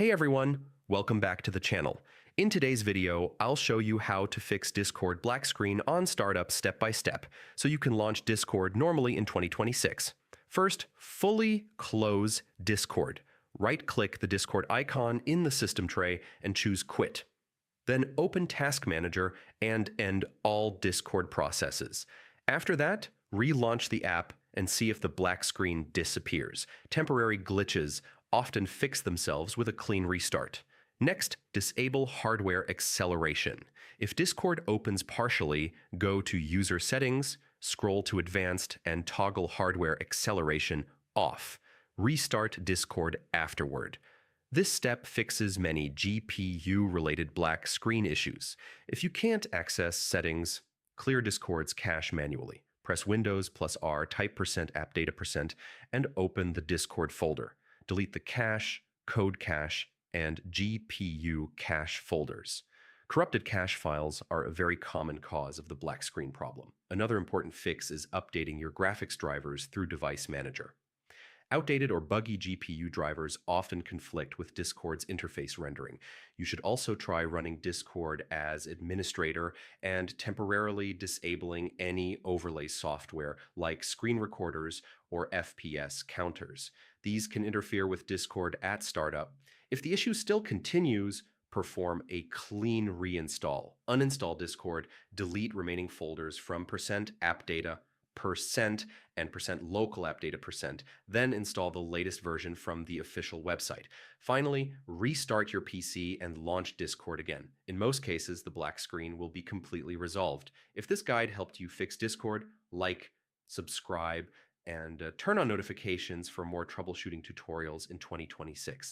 Hey everyone, welcome back to the channel. In today's video, I'll show you how to fix Discord black screen on startup step by step, so you can launch Discord normally in 2026. First, fully close Discord. Right-click the Discord icon in the system tray and choose Quit. Then open Task Manager and end all Discord processes. After that, relaunch the app and see if the black screen disappears. Temporary glitches often fix themselves with a clean restart. Next, disable hardware acceleration. If Discord opens partially, go to User Settings, scroll to Advanced, and toggle hardware acceleration off. Restart Discord afterward. This step fixes many GPU-related black screen issues. If you can't access settings, clear Discord's cache manually. Press Windows plus R, type %app data %, and open the Discord folder. Delete the cache, code cache, and GPU cache folders. Corrupted cache files are a very common cause of the black screen problem. Another important fix is updating your graphics drivers through Device Manager. Outdated or buggy GPU drivers often conflict with Discord's interface rendering. You should also try running Discord as administrator and temporarily disabling any overlay software like screen recorders or FPS counters. These can interfere with Discord at startup. If the issue still continues, perform a clean reinstall. Uninstall Discord, delete remaining folders from %appdata, and %local app data %, then install the latest version from the official website. Finally, restart your PC and launch Discord again. In most cases, the black screen will be completely resolved. If this guide helped you fix Discord, like, subscribe, and turn on notifications for more troubleshooting tutorials in 2026.